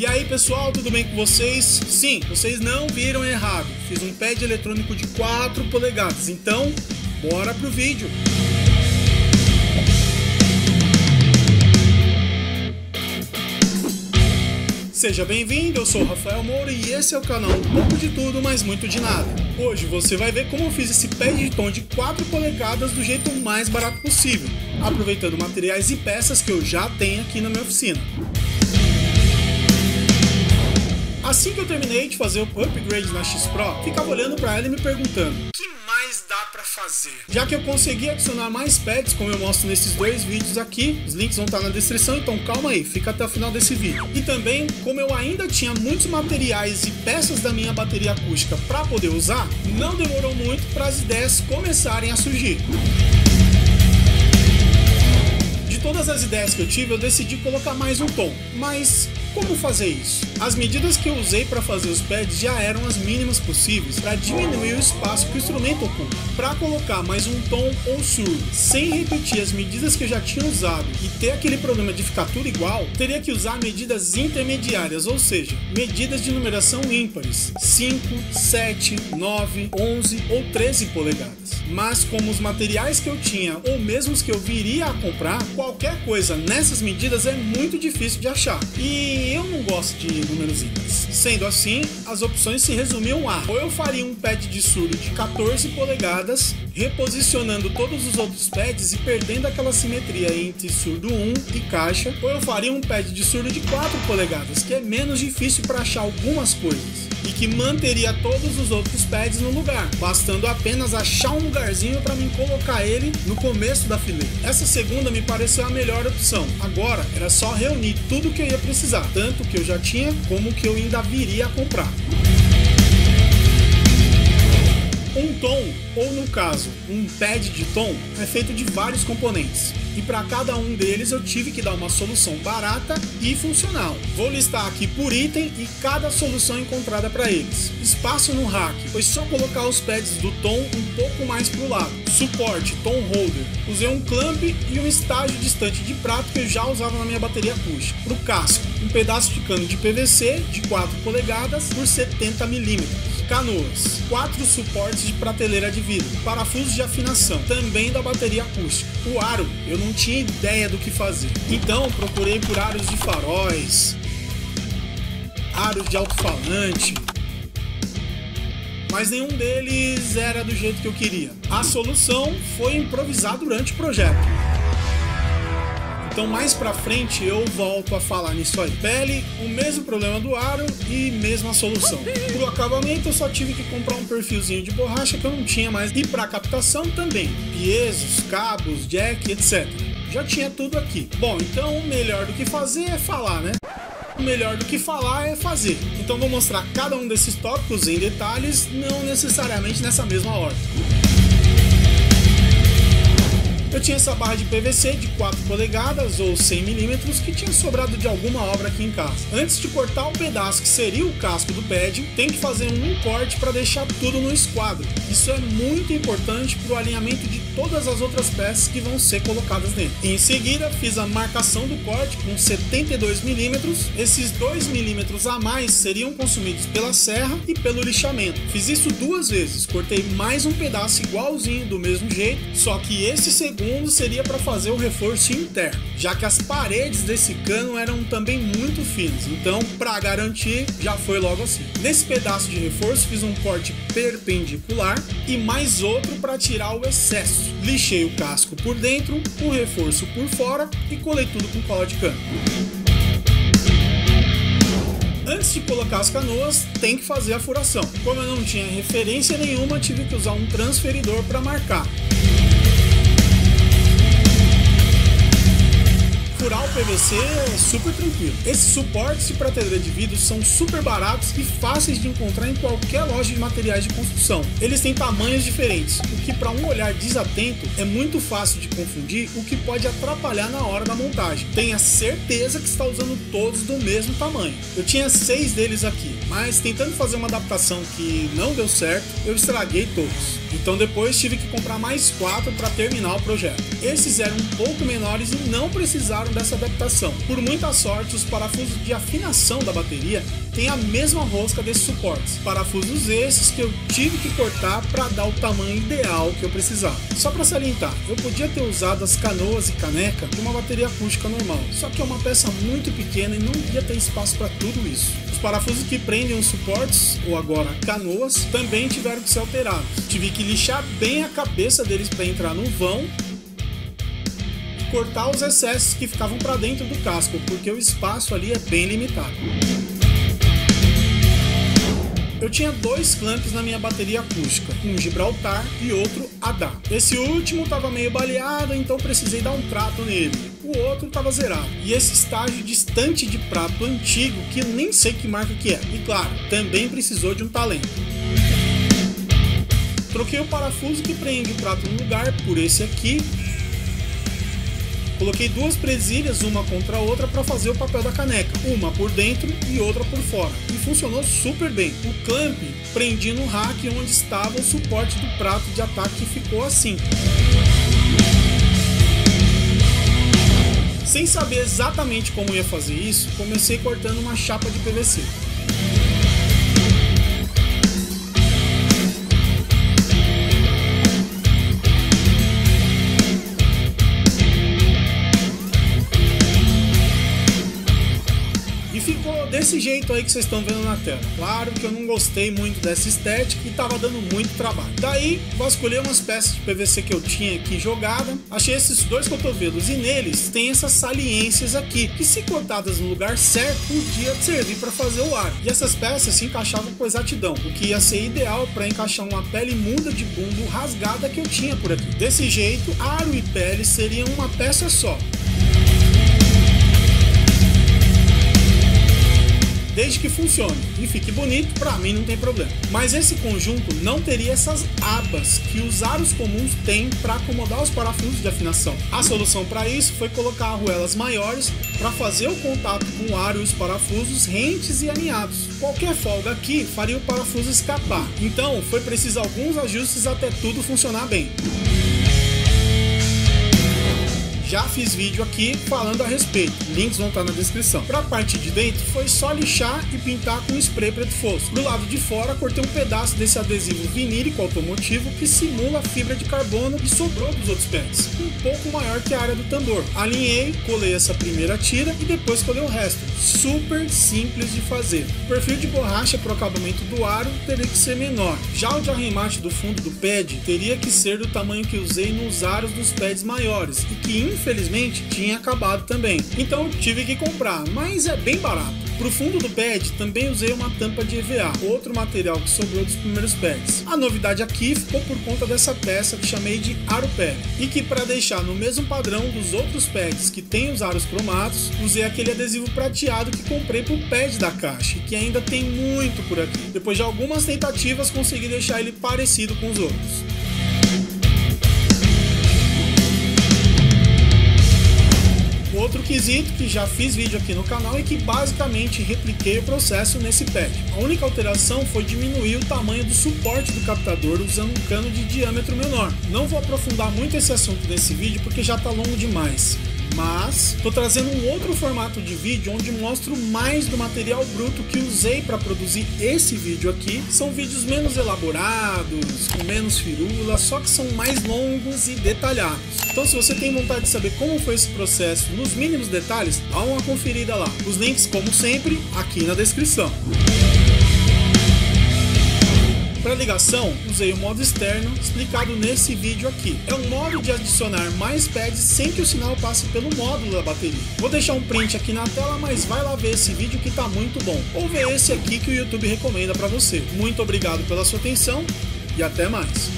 E aí pessoal, tudo bem com vocês? Sim, vocês não viram errado. Fiz um pad eletrônico de 4 polegadas. Então, bora pro vídeo. Seja bem-vindo, eu sou o Rafael Moura e esse é o canal Um Pouco de Tudo, mas Muito de Nada. Hoje você vai ver como eu fiz esse pad de tom de 4 polegadas do jeito mais barato possível, aproveitando materiais e peças que eu já tenho aqui na minha oficina. Assim que eu terminei de fazer o upgrade na X Pro, ficava olhando para ela e me perguntando: o que mais dá para fazer? Já que eu consegui adicionar mais pads, como eu mostro nesses dois vídeos aqui, os links vão estar na descrição, então calma aí, fica até o final desse vídeo. E também, como eu ainda tinha muitos materiais e peças da minha bateria acústica para poder usar, não demorou muito para as ideias começarem a surgir. De todas as ideias que eu tive, eu decidi colocar mais um tom. Mas como fazer isso? As medidas que eu usei para fazer os pads já eram as mínimas possíveis para diminuir o espaço que o instrumento ocupa. Para colocar mais um tom ou surdo, sem repetir as medidas que eu já tinha usado e ter aquele problema de ficar tudo igual, teria que usar medidas intermediárias, ou seja, medidas de numeração ímpares, 5, 7, 9, 11 ou 13 polegadas. Mas como os materiais que eu tinha, ou mesmo os que eu viria a comprar, qualquer coisa nessas medidas é muito difícil de achar. E eu não gosto de números ímpares. Sendo assim, as opções se resumiam a: ou eu faria um pad de surdo de 14 polegadas, reposicionando todos os outros pads e perdendo aquela simetria entre surdo 1 e caixa, ou eu faria um pad de surdo de 4 polegadas, que é menos difícil para achar algumas coisas, e que manteria todos os outros pads no lugar, bastando apenas achar um lugarzinho para mim colocar ele no começo da fileira. Essa segunda me pareceu a melhor opção. Agora era só reunir tudo que eu ia precisar, tanto que eu já tinha como que eu ainda viria a comprar. Um tom, ou no caso, um pad de tom, é feito de vários componentes. E para cada um deles eu tive que dar uma solução barata e funcional. Vou listar aqui por item e cada solução encontrada para eles. Espaço no rack, foi só colocar os pads do tom um pouco mais para o lado. Suporte, tom holder, usei um clamp e um estágio distante de prato que eu já usava na minha bateria acústica. Para o casco, um pedaço de cano de PVC de 4 polegadas por 70 milímetros. Canoas, 4 suportes de prateleira de vidro, parafusos de afinação, também da bateria acústica. O aro, eu não tinha ideia do que fazer, então procurei por aros de faróis, aros de alto-falante, mas nenhum deles era do jeito que eu queria. A solução foi improvisar durante o projeto. Então mais pra frente eu volto a falar nisso aí. Pele, o mesmo problema do aro e mesma solução. Pro acabamento eu só tive que comprar um perfilzinho de borracha que eu não tinha mais. E pra captação também. Piesos, cabos, jack, etc. Já tinha tudo aqui. Bom, então o melhor do que fazer é falar, né? O melhor do que falar é fazer. Então vou mostrar cada um desses tópicos em detalhes, não necessariamente nessa mesma ordem. Eu tinha essa barra de PVC de 4 polegadas ou 100 milímetros que tinha sobrado de alguma obra aqui em casa. Antes de cortar o pedaço que seria o casco do pad, tem que fazer um corte para deixar tudo no esquadro. Isso é muito importante para o alinhamento de todas as outras peças que vão ser colocadas dentro. Em seguida, fiz a marcação do corte com 72 milímetros. Esses 2 milímetros a mais seriam consumidos pela serra e pelo lixamento. Fiz isso 2 vezes, cortei mais um pedaço igualzinho do mesmo jeito, só que esse segundo seria para fazer o reforço interno, já que as paredes desse cano eram também muito finas, então para garantir já foi logo assim. Nesse pedaço de reforço fiz um corte perpendicular e mais outro para tirar o excesso. Lixei o casco por dentro, o reforço por fora e colei tudo com cola de cano. Antes de colocar as canoas, tem que fazer a furação. Como eu não tinha referência nenhuma, tive que usar um transferidor para marcar. Furar o PVC é super tranquilo. Esses suportes de prateleira de vidro são super baratos e fáceis de encontrar em qualquer loja de materiais de construção. Eles têm tamanhos diferentes, o que para um olhar desatento é muito fácil de confundir, o que pode atrapalhar na hora da montagem. Tenha certeza que está usando todos do mesmo tamanho. Eu tinha 6 deles aqui, mas tentando fazer uma adaptação que não deu certo, eu estraguei todos. Então depois tive que comprar mais 4 para terminar o projeto. Esses eram um pouco menores e não precisaram dessa adaptação. Por muita sorte, os parafusos de afinação da bateria têm a mesma rosca desses suportes. Parafusos esses que eu tive que cortar para dar o tamanho ideal que eu precisava. Só para salientar, eu podia ter usado as canoas e caneca de uma bateria acústica normal, só que é uma peça muito pequena e não ia ter espaço para tudo isso. Os parafusos que prendem os suportes, ou agora canoas, também tiveram que ser alterados. Tive que lixar bem a cabeça deles para entrar no vão e cortar os excessos que ficavam para dentro do casco, porque o espaço ali é bem limitado. Eu tinha dois clamps na minha bateria acústica, um Gibraltar e outro Adá. Esse último estava meio baleado, então precisei dar um trato nele. O outro estava zerado. E esse estágio distante de prato antigo, que eu nem sei que marca que é. E claro, também precisou de um talento. Troquei o parafuso que prende o prato no lugar por esse aqui. Coloquei duas presilhas, uma contra a outra, para fazer o papel da caneca, uma por dentro e outra por fora, e funcionou super bem. O clamp prendi no rack onde estava o suporte do prato de ataque e ficou assim. Sem saber exatamente como ia fazer isso, comecei cortando uma chapa de PVC. Ficou desse jeito aí que vocês estão vendo na tela. Claro que eu não gostei muito dessa estética e tava dando muito trabalho. Daí, vasculhei umas peças de PVC que eu tinha aqui jogada, achei esses dois cotovelos e neles tem essas saliências aqui, que se cortadas no lugar certo, podia servir para fazer o aro. E essas peças se encaixavam com exatidão, o que ia ser ideal para encaixar uma pele muda de bumbo rasgada que eu tinha por aqui. Desse jeito, aro e pele seriam uma peça só. Desde que funcione e fique bonito, pra mim não tem problema. Mas esse conjunto não teria essas abas que os aros comuns têm para acomodar os parafusos de afinação. A solução para isso foi colocar arruelas maiores para fazer o contato com o aro e os parafusos rentes e alinhados. Qualquer folga aqui faria o parafuso escapar, então foi preciso alguns ajustes até tudo funcionar bem. Já fiz vídeo aqui falando a respeito, links vão estar na descrição. Para a parte de dentro foi só lixar e pintar com spray preto fosco. Do lado de fora cortei um pedaço desse adesivo vinílico automotivo que simula a fibra de carbono que sobrou dos outros pads, um pouco maior que a área do tambor. Alinhei, colei essa primeira tira e depois colei o resto. Super simples de fazer. O perfil de borracha para o acabamento do aro teria que ser menor. Já o de arremate do fundo do pad teria que ser do tamanho que usei nos aros dos pads maiores e que infelizmente tinha acabado também, então tive que comprar, mas é bem barato. Pro fundo do pad também usei uma tampa de EVA, outro material que sobrou dos primeiros pads. A novidade aqui ficou por conta dessa peça que chamei de aro pad, e que para deixar no mesmo padrão dos outros pads que tem os aros cromados, usei aquele adesivo prateado que comprei pro pad da caixa, que ainda tem muito por aqui. Depois de algumas tentativas consegui deixar ele parecido com os outros. Outro quesito que já fiz vídeo aqui no canal e que basicamente repliquei o processo nesse pad. A única alteração foi diminuir o tamanho do suporte do captador usando um cano de diâmetro menor. Não vou aprofundar muito esse assunto nesse vídeo porque já está longo demais. Mas estou trazendo um outro formato de vídeo onde mostro mais do material bruto que usei para produzir esse vídeo aqui. São vídeos menos elaborados, com menos firula, só que são mais longos e detalhados. Então se você tem vontade de saber como foi esse processo nos mínimos detalhes, dá uma conferida lá. Os links, como sempre, aqui na descrição. Para ligação, usei o modo externo explicado nesse vídeo aqui. É um modo de adicionar mais pads sem que o sinal passe pelo módulo da bateria. Vou deixar um print aqui na tela, mas vai lá ver esse vídeo que tá muito bom. Ou ver esse aqui que o YouTube recomenda para você. Muito obrigado pela sua atenção e até mais.